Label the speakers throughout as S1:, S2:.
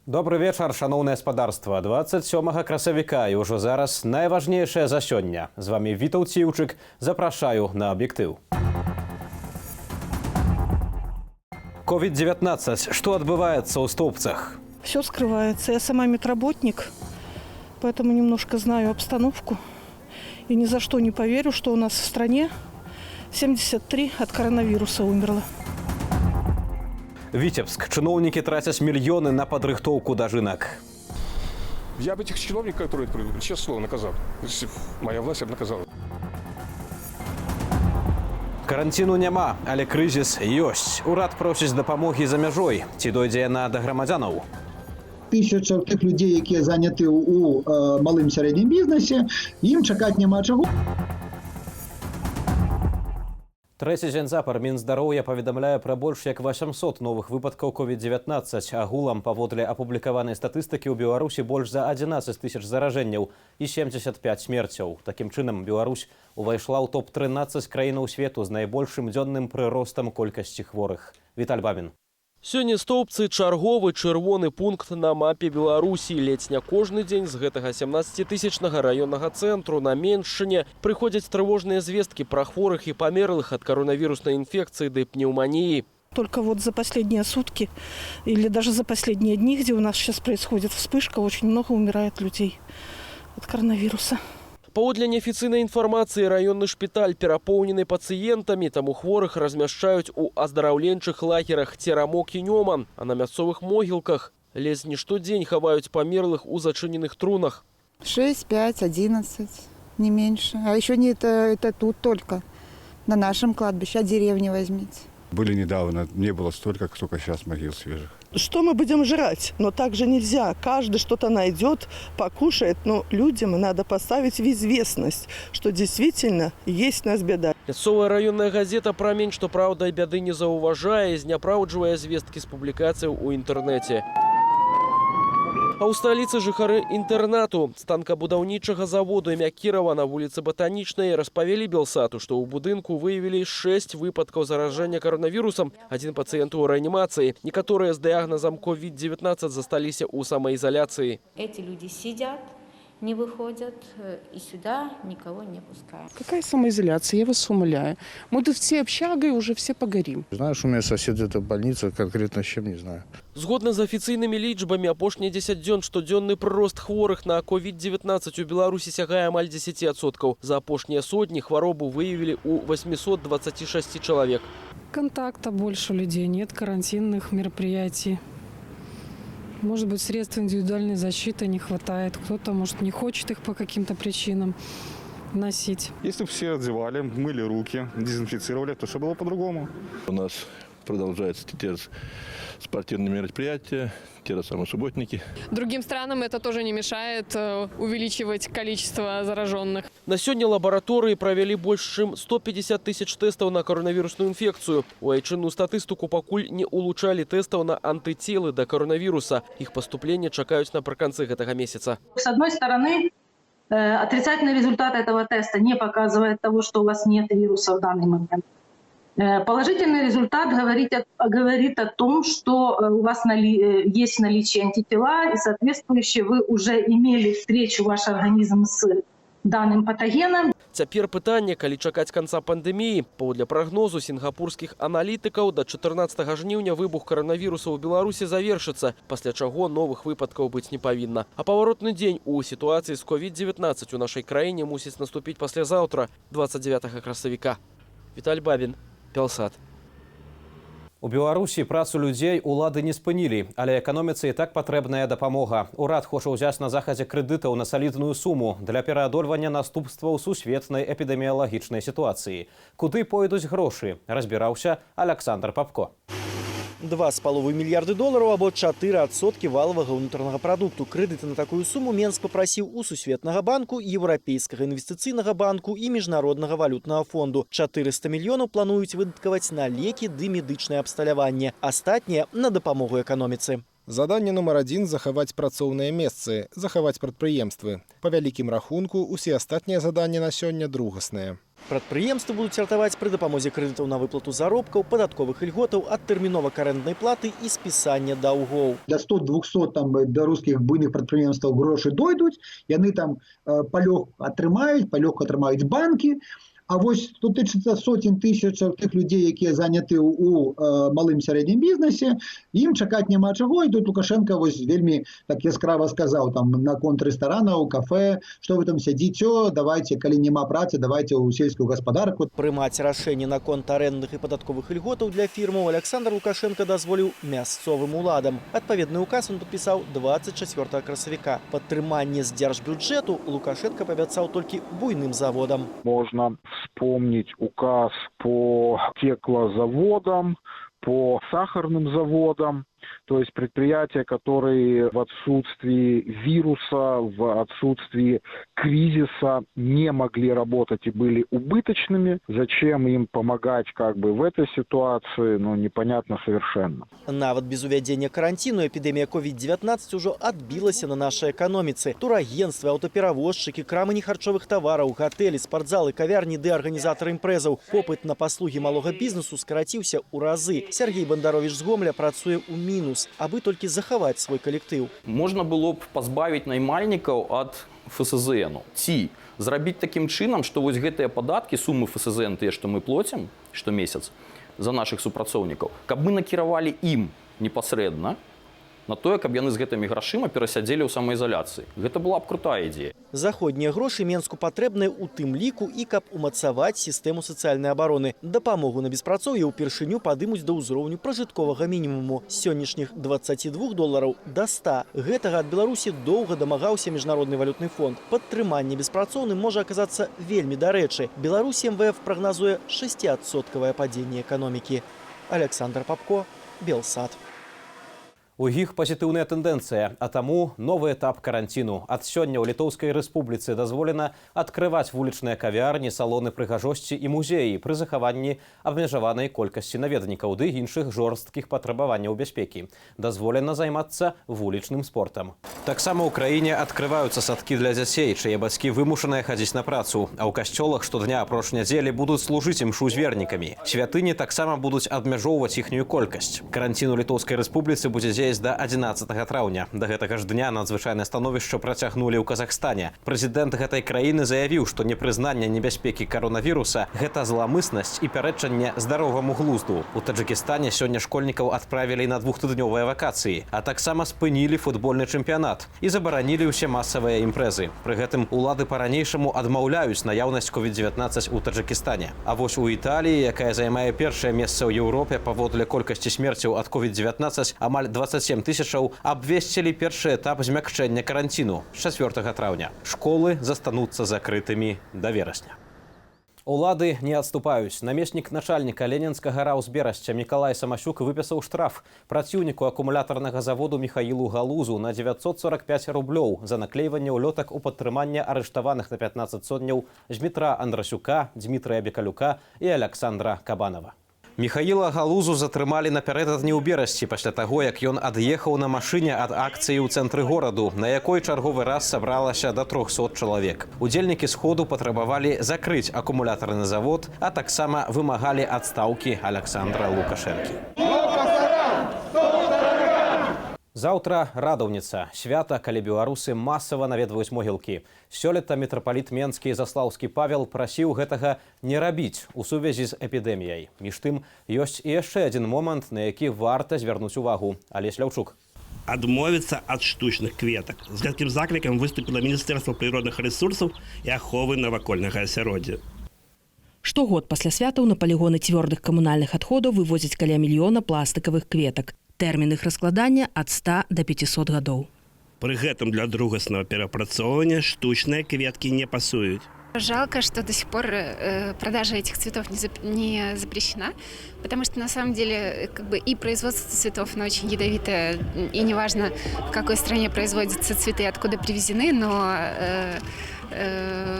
S1: Добрый вечер, шановное спадарство. 27 красавіка і ўжо зараз найважнейшае за сёння. З вами Вітаў Ціўчык. Запрашаю на аб'ектыў. COVID-19. Что отбывается у Столбцах?
S2: Все скрывается. Я сама медработник, поэтому немножко знаю обстановку. И ни за что не поверю, что у нас в стране 73 от коронавируса умерло.
S1: Витебск. Чиновники тратят миллионы на подрыхтовку дожинок.
S3: Я бы этих чиновников, которые это придумали, честное слово, наказал. Если б моя власть, я бы наказала.
S1: Карантину няма, але крызіс ёсць. Урад просіць дапамогі за мяжой. Ці дойдзе яна да грамадзянаў?
S4: Тысяча тих людей, які зайняті у малим середнім бізнесі, їм чекати нема чого.
S1: Трэці дзень запар Мінздароўя паведамляе пра больш як 800 новых выпадкаў COVID-19. Агулам, паводле апублікаванай статыстыкі, у Беларусі больш за 11 тысяч заражэнняў і 75 смерцяў. Такім чынам, Беларусь увайшла ў топ-13 краінаў свету з найбольшым дзённым прыростам колькасці хворых. Віталь Бабін.
S5: Сёння Столбцы чарговы чырвоны пункт на мапе Беларусі. Ледзь не кожны дзень з гэтага 17-тысячнага раённага цэнтру на Меншчыне прыходзяць трывожныя звесткі пра хворых і памерлых ад коронавіруснай інфекцыі ды пнеўманіі.
S2: Только вот за последние сутки или даже за последние дни, где у нас сейчас происходит вспышка, очень много умирает людей от коронавируса.
S5: Паводле неафіцыйнай інфармацыі, раённы шпіталь перапоўнены пацыентамі, таму хворых размяшчаюць у аздараўленчых лагерах Церамок і Нёман, а на мясцовых могілках ледзь не штодзень хаваюць памерлых у зачыненых трунах.
S6: 6, 5, 11, не меньше. А еще не это тут только, на нашем кладбище, а деревни возьмите.
S7: Были недавно, не было столько, сколько сейчас могил свежих.
S2: Что мы будем жрать? Но так же нельзя. Каждый что-то найдет, покушает. Но людям надо поставить в известность, что действительно есть у нас беда.
S5: Мясцовая раённая газета «Прамень», што праўда і бяды не заўважае, зняпраўджвае звесткі з публікацыяў у інтэрнэце. А ў сталіцы жыхары інтэрнату станкабудаўнічага заводу імя Кірава на вуліцы Батанічнай распавялі Белсату, што ў будынку выявілі 6 выпадкаў заражэння коронавірусам, адзін пацыент у рэанімацыі. Некаторыя з дыягназам COVID-19 засталіся ў самаізаляцыі.
S8: Эти люди сидят, не выходят, и сюда никого не пускают.
S9: Какая самоизоляция? Я вас умоляю. Мы тут все общагой уже все погорим.
S10: Знаешь, у меня сосед это больница, конкретно с чем, не знаю.
S5: Згодна з афіцыйнымі лічбамі, апошнія 10 дзён штодзённы прырост хворых на COVID-19 у Беларусі сягае амаль 10%. За апошнія сотні хваробу выявілі у 826 чалавек.
S11: Контакта больше людей нет, карантинных мероприятий. Может быть, средств индивидуальной защиты не хватает. Кто-то, может, не хочет их по каким-то причинам носить.
S10: Если бы все одевали, мыли руки, дезинфицировали, то все было по-другому.
S12: У нас продолжаются те спортивные мероприятия, те же самые субботники.
S11: Другим странам это тоже не мешает увеличивать количество зараженных.
S5: На сёння лабараторыі правялі больш чым 150 тысяч тэстаў на коронавірусную інфекцыю. У айчынную статыстыку пакуль не улучшалі тэстаў на антытелы да коронавіруса. Іх паступленне чакаюць напрыканцы гэтага месяца.
S13: С одной стороны, отрицательный результат этого теста не показывает того, что у вас нет вируса в данный момент. Положительный результат говорит о том, что у вас есть наличие антитела, и соответствующе вы уже имели встречу ваш организм с данным патогеном.
S5: Цяпер пытанне, калі чакаць канца пандэміі. Паводле прагнозу сінгапурскіх аналітыкаў, да 14 жніўня выбух коронавіруса ў Беларусі завершыцца, пасля чаго новых выпадкаў быць не павінна. А паваротны дзень у сітуацыі з COVID-19 у нашай краіне мусіць наступіць паслязаўтра, 29 красавіка. Віталь Бабін, Белсат.
S1: У Беларусі працу людзей улады не спынілі, але эканоміцы і так патрэбная дапамога. Урад хоча ўзяць на захадзе крэдытаў на салідную суму для пераадольвання наступстваў сусветнай эпідэміялагічнай сітуацыі. Куды пойдуць грошы, разбіраўся Александр Папко.
S14: $2,5 мільярды або 4% валовага ўнутранага прадукту. Крэдыты на такую суму Менск папрасіў у Сусветнага банку, Еўрапейскага інвестыцыйнага банку і Міжнароднага валютнага фонду. 400 мільёнаў плануюць выдаткаваць на лекі ды медычнае абсталяванне. Астатняе на дапамогу эканоміцы.
S15: Заданне нумар 1 – захаваць працоўныя месцы, захаваць прадпрыемствы. Па вялікім рахунку, усе астатнія заданні на сёння другасныя.
S14: Прадпрыемствы будуць ратаваць пры дапамозе крэдытаў на выплату заробкаў, падатковых ільготаў, адтэрміновак арэнднай платы і спісання даўгоў.
S4: До 100-200 там беларускіх буйных прадпрыемстваў грошы дойдуць, яны там палёгку атрымаюць банкі. А вось тут тычыцца сотень тысяч тых людзей, якія заняты ў малым сярэднім бізнесе, ім чакаць няма чаго, і тут Лукашенко вось вельмі так яскрава сказаў там наконт рэстаранаў, кафе, што вы там сядзіце, давайте, калі няма працы, давайте ў сельскую гаспадарку.
S14: Прымаць рашэнне наконт арэндных і падатковых ільготаў для фірмаў Александр Лукашенко дазволіў мясцовым уладам. Адпаведны указ он падпісаў 24 красавіка. Падтрыманне з дзяржбюджэту Лукашенко паабяцаў толькі буйным заводам.
S16: Можна вспомнить указ по стеклозаводам, по сахарным заводам, то есть предприятия, которые в отсутствии вируса, в отсутствии кризиса не могли работать и были убыточными. Зачем им помогать в этой ситуации, непонятно совершенно.
S14: Нават без увядзення карантину эпідэмія COVID-19 ужо адбілася на нашай эканоміцы. Турагентствы, аўтаперавозчыкі, крамы нехарчовых тавараў, гатэлі, спартзалы, кавярні ды арганізатары імпрэзаў. Попыт на паслугі малога бізнесу скараціўся ў разы. Сергей Бандарович з Гомля працуе ў мінус, абы толькі захаваць свой калектыў.
S17: Можна было б пазбавіць наймальнікаў ад ФСЗН. Ці зрабіць такім чынам, што вось гэтыя падаткі, сумы ФСЗН, тыя, што мы плацім штомесяц за нашых супрацоўнікаў, каб мы накіравалі ім непасрэдна на тое, каб яны з гэтымі грашыма перасядзелі ў самаізаляцыі. Гэта была б крутая ідзея.
S14: Заходнія грошы Менску патрэбныя ў тым ліку і каб умацаваць сістэму сацыяльнай абароны. Дапамогу на беспрацоўе ўпершыню падымуць да ўзроўню пражытковага мінімуму з сённяшніх $22 да 100. Гэтага ад Беларусі доўга дамагаўся Міжнародны валютны фонд. Падтрыманне беспрацоўным можа аказацца вельмі дарэчы. Беларусі МВФ прагназуе 6% падзенне эканомікі. Александр Папко, Белсат.
S1: У іх пазітыўная тэндэнцыя, а таму новы этап каранціну. Ад сёння ў Літоўскай рэспубліцы дазволена адкрываць вулічныя кавярні, салоны прыгажосці і музеі пры захаванні абмежаванай колькасці наведнікаў ды іншых жорсткіх патрабаванняў бяспекі. Дазволена займацца вулічным спортам. Таксама ў краіне адкрываюцца садкі для дзяцей, чые бацькі вымушаныя хадзіць на працу. А ў касцёлах штодня апроч нядзелі будуць служыць імшу з вернікамі. Святыні таксама будуць абмяжоўваць іхнюю колькасць. Каранцін у Літоўскай рэспубліцы будзе дзеяць до 11 траўня. До гэтага ж дня надзвычайнае становішча працягнулі ў Казахстане. Прэзідэнт гэтай краіны заявіў, што непрызнанне небяспекі каронавіруса – гэта зламыснасць і пярэчанне здароваму глузду. У Таджыкістане сёння школьнікаў адправілі на 2-тыднёвыя вакацыі, а таксама спынілі футбольны чэмпіянат і забаранілі ўсе масавыя імпрэзы. Пры гэтым улады па-ранейшаму адмаўляюць наяўнасць COVID-19 у Таджыкістане. А вось у Італіі, якая займае першае месца ў Еўропе паводле колькасці смерцяў ад COVID-19, амаль 27 тысячаў, абвесцілі першы этап змякчэння каранціну з 4 траўня. Школы застануцца закрытымі да верасня. Улады не адступаюць. Намеснік начальніка ленінскага раўзберасця Мікалай Самасюк выпісаў штраф праціўніку акумулятарнага заводу Михаилу Галузу на 945 рублёў за наклейванне ўлётак у падтрыманне арыштаваных на 15 сотняў Дмітра Андрасюка, Дмітрыя Бекалюка і Александра Кабанова. Михаила Галузу затрымалі напярэдадні ў Берасці пасля таго, як ён ад'ехаў на машыне ад акцыі ў цэнтры гораду, на якой чарговы раз сабралася да 300 чалавек. Удзельнікі сходу патрабавалі закрыць акумулятарны завод, а таксама вымагалі адстаўкі Александра Лукашэнкі. Заўтра радаўніца. Свята, калі беларусы масава наведваюць могілкі. Сёлета мітрапаліт Менскі Заслаўскі Павел прасіў гэтага не рабіць у сувязі з эпідэміяй. Між тым, ёсць і яшчэ адзін момант, на які варта звярнуць увагу. Алесь Ляўчук.
S18: Адмовіцца ад штучных кветак. З гэткім заклікам выступіла Міністэрства прыродных рэсурсаў і аховы навакольнага асяроддзя.
S19: Штогод пасля святаў на палігоны цвёрдых камунальных адходаў вывозяць каля 1 мільёна пластыкавых кветак. Тэрмін іх раскладання ад 100 до 500 гадоў.
S18: Пры гэтым для другаснага перапрацоўвання штучныя кветкі не пасуюць.
S20: Жалко, что до сих пор продажа этих цветов не запрещена, потому что на самом деле и производство цветов очень ядовитое, и неважно, в какой стране производятся цветы, откуда привезены, но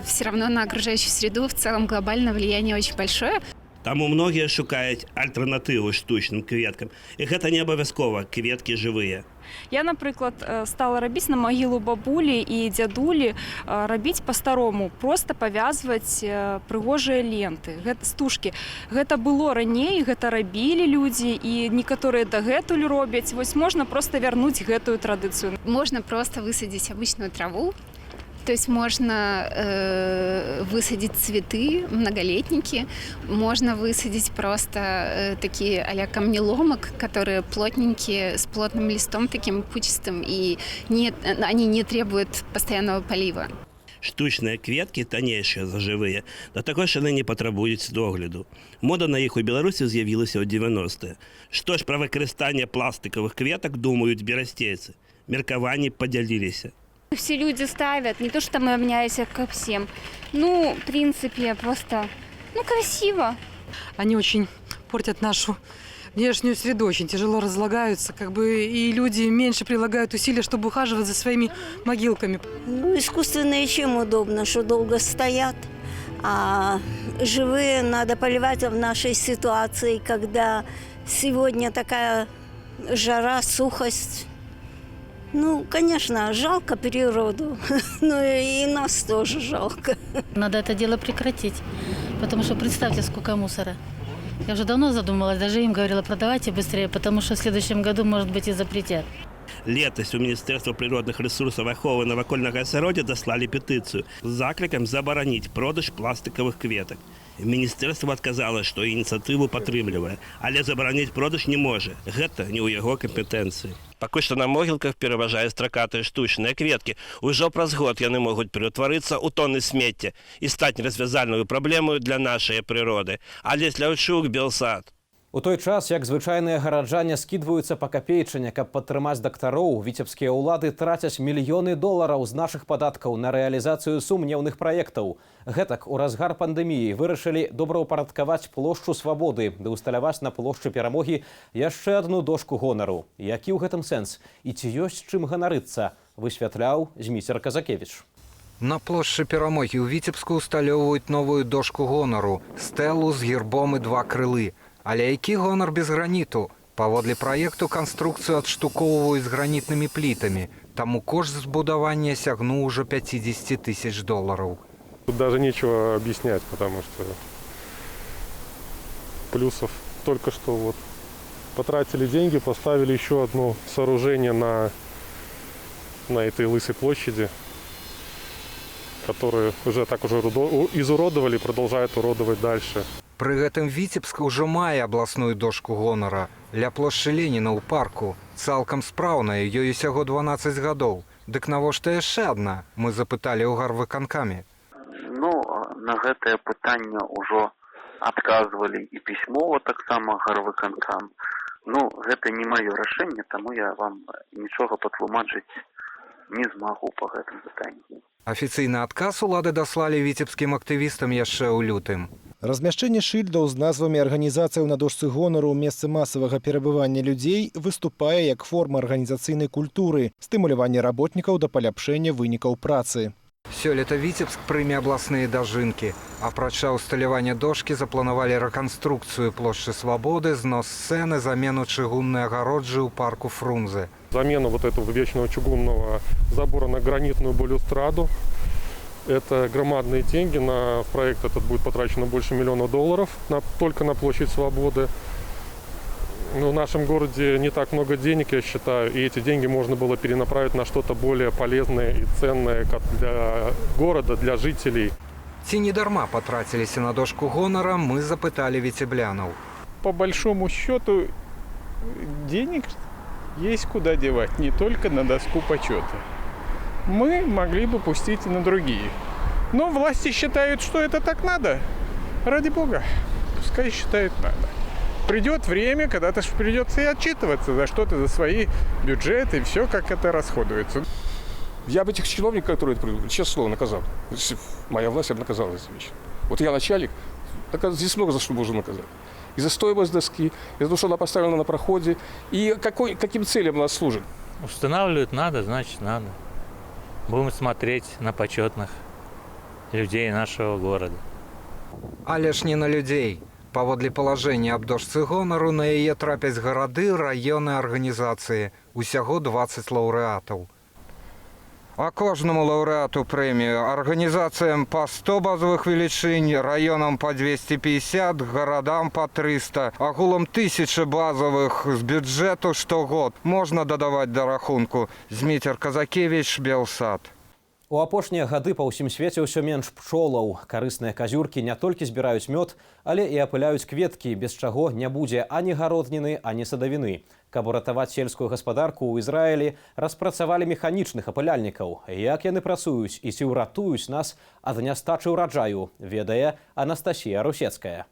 S20: все равно на окружающую среду в целом глобально влияние очень большое.
S18: Таму многія шукаюць альтэрнатыву штучным кветкам. І гэта не абавязкова кветкі жывыя.
S21: Я, наприклад, стала робіць на магілу бабулі і дзядулі, рабіць па-старому, просто павязваць прыгожыя ленты, стужкі. Гэта было раней, гэта рабілі людзі, і некаторыя дагэтуль робяць. Вось можна просто вярнуць гэтую традыцыю.
S20: Можно просто высадить обычную траву, то есть можно высадить цветы, многолетники, можно высадить просто такие а-ля камнеломок, которые плотненькие, с плотным листом таким пучистым, и они не требуют постоянного полива.
S18: Штучныя кветкі, таннейшыя за жывыя, да такой ж яны не патрабуюць догляду. Мода на іх у Беларусі з'явілася ў 90-е. Што ж пра выкарыстанне пластикавых кветак думаюць берасцейцы? Меркаванні падзяліліся.
S22: Все люди ставят, не то что мы обменяемся ко всем. В принципе, просто, красиво.
S11: Они очень портят нашу внешнюю среду, очень тяжело разлагаются, и люди меньше прилагают усилия, чтобы ухаживать за своими могилками.
S23: Искусственные чем удобно, что долго стоят, а живые надо поливать в нашей ситуации, когда сегодня такая жара, сухость. Конечно, жалко природу, но и нас тоже жалко.
S24: Надо это дело прекратить, потому что представьте, сколько мусора. Я уже давно задумалась, даже им говорила, продавайте быстрее, потому что в следующем году, может быть, и запретят.
S18: Летась у Міністерства природних ресурсів аховы навакольнага асяроддзя даслалі петыцыю з заклікам забараніць продаж пластиковых кветак. Міністэрства адказала, што ініцыятыву падтрымлівае, але забараніць продаж не можа. Гэта не ў яго кампетэнцыі. Пакуль што на могілках пераважае стракатыя штучныя кветкі. Ужо праз год яны могуць пераўтварыцца ў тоны смецця і стаць развязальную праблемаю для нашай прыроды. Алесь Ляўчук, Белсад.
S1: У той час, як звычайныя гараджане скідваюцца па капейчыне, каб падтрымаць дактароў, віцебскія ўлады трацяць мільёны долараў з нашых падаткаў на рэалізацыю сумнеўных праектаў. Гэтак у разгар пандэміі вырашылі добраўпарадкаваць плошчу Свабоды ды ўсталяваць на плошчы Перамогі яшчэ адну дошку гонару. Які ў гэтым сэнс? І ці ёсць чым ганарыцца? Высвятляў Зміцер Казакевіч.
S25: На плошчы Перамогі ў Віцебску ўсталёўваюць новую дошку гонару, стэлу з гербом і 2 крылы. Але які гонар без граніту? Паводле праекту канструкцыю адштукоўваюць з гранітнымі плітамі. Таму кошт збудавання сягнуў ужо 50 тысяч долларов.
S3: Тут даже нечего объяснять, потому что плюсов только что потратили деньги, поставили еще одно сооружение на этой лысой площади, которую уже изуродовали, продолжают уродовать дальше.
S25: Пры гэтым Віцебск ужо мае абласную дошку гонара. Ля плошчы Леніна ў парку. Цалкам спраўная, ёй усяго 12 гадоў. Дык навошта яшчэ адна? Мы запыталі ў гарвыканкаме.
S26: На гэтае пытанне ўжо адказвалі і пісьмова таксама гарвыканкам. Гэта не маё рашэнне, таму я вам нічога патлумачыць не змагу па гэтым пытанні.
S25: Афіцыйны адказ улады даслалі віцебскім актывістам яшчэ ў лютым.
S15: Размяшчэнне шыльдаў з назвамі арганізацыяў на дошцы гонару ў месцы масавага перабывання людзей выступае як форма арганізацыйнай культуры, стымулявання работнікаў да паляпшэння вынікаў працы.
S25: Сёлета Віцебск прыме абласныя дажынкі. Апрача ўсталявання дошкі запланавалі рэканструкцыю плошчы Свабоды, знос сцэны, замену чыгуннай агароджы ў парку Фрунзе.
S3: Замену этого вечного чугунного забора на гранитную балюстраду. Это громадные деньги. На проект этот будет потрачено больше $1 миллиона только на площадь Свободы. В нашем городе не так много денег, я считаю, и эти деньги можно было перенаправить на что-то более полезное и ценное для города, для жителей.
S25: Ці не дарма потратились на дошку гонора, мы запытали витеблянов.
S27: По большому счету денег есть куда девать, не только на доску почета. Мы могли бы пустить и на другие. Но власти считают, что это так надо. Ради бога, пускай считают надо. Придет время, когда-то придется и отчитываться за что-то, за свои бюджеты, все, как это расходуется.
S3: Я бы этих чиновников, которые это придумали, честное слово, наказал. Моя власть, я бы наказала за эти вещи. Вот я начальник, здесь много за что можно наказать. И за стоимость доски, и за то, что она поставлена на проходе, и каким целям она служит.
S28: Устанавливать надо, значит надо. Будем смотреть на почетных людей нашего города.
S25: Але ж не на людей. Паводле палажэння аб дошцы гонару на яе трапяць гарады, раёны, арганізацыі. Усяго 20 лаўрэатаў. А кожнаму лаўрэату прэмію арганізацыям па 100 базовых велічынь, раёнам па 250, гарадам па 300, агулам 1000 базовых з бюджэту штогод. Можна дадаваць да рахунку. Зміцер Казакевіч, Белсад.
S1: У апошнія гады па ўсім свеце ўсё менш пчолаў. Карысныя казюркі не толькі збіраюць мёд, але і апыляюць кветкі, без чаго не будзе ані гародніны, ані садавіны. Каб уратаваць сельскую гаспадарку ў Ізраілі, распрацавалі механічных апыляльнікаў. Як яны працуюць і ці ўратуюць нас ад нястачы ўраджаю, ведае Анастасія Русецкая.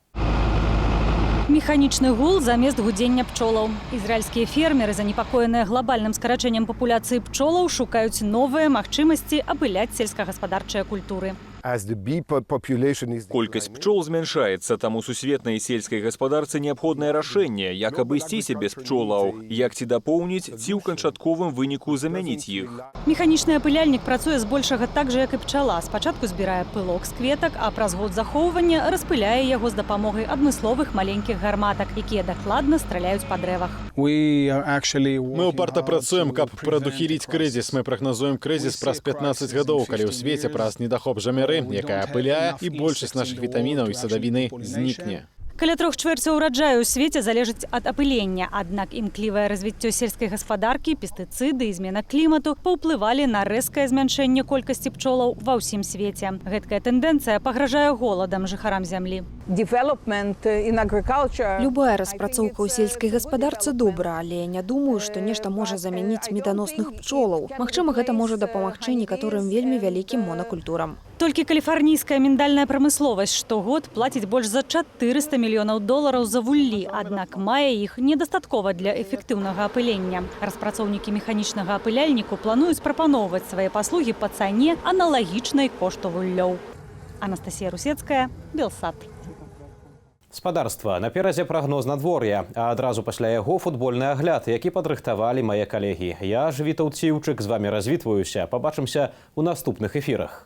S2: Механічны гул замест гудзення пчолаў. Ізраільскія фермеры, занепакоеныя глобальным скарачэннем папуляцыі пчолаў, шукаюць новыя магчымасці апыляць сельскагаспадарчыя культуры.
S6: Колькасць пчол змяншаецца, таму сусветнай сельскай гаспадарцы неабходнае рашэнне, як абысціся без пчолаў, як ці дапоўніць, ці ў канчатковым выніку замяніць іх.
S2: Механічны апыляльнік працуе збольшага так жа, як і пчала. Спачатку збірае пылок з кветак, а праз год захоўвання распыляе яго з дапамогай адмысловых маленькіх гарматак, якія дакладна страляюць па дрэвах.
S7: Мы упарта працуем, каб прадухіліць крызіс. Мы прагназуем крызіс праз 15 гадоў, калі ў свеце праз недахоп жамяры, якая апыляе, і большасць нашых вітамінаў і садавіны знікне.
S2: Каля 3/4 ураджаю ў свеце залежыць ад апылення. Аднак імклівае развіццё сельскай гаспадаркі, пестыцыды і змена клімату паўплывалі на рэзкае змяншэнне колькасці пчолаў ва ўсім свеце. Гэткая тэндэнцыя пагражае голадам жыхарам зямлі.
S8: Любая распрацоўка ў сельскай гаспадарцы добра, але я не думаю, што нешта можа замяніць меданосных пчолаў. Магчыма, гэта можа дапамагчы некаторым вельмі вялікім монакультурам.
S2: Толькі каліфарнійская міндальная прамысловасць штогод плаціць больш за $400 мільёнаў за вуллі, аднак мае іх недастаткова для эфектыўнага апылення. Распрацоўнікі механічнага апыляльніку плануюць прапаноўваць свае паслугі па цане аналагічнай кошту вуллёў. Анастасія Русецкая, Белсад.
S1: Спадарства, наперадзе прагноз надвор'я, а адразу пасля яго футбольны агляд, які падрыхтавалі мае калегі. Я ж Вітаўт Ціўчык, з вамі развітваюся. Пабачымся ў наступных эфірах.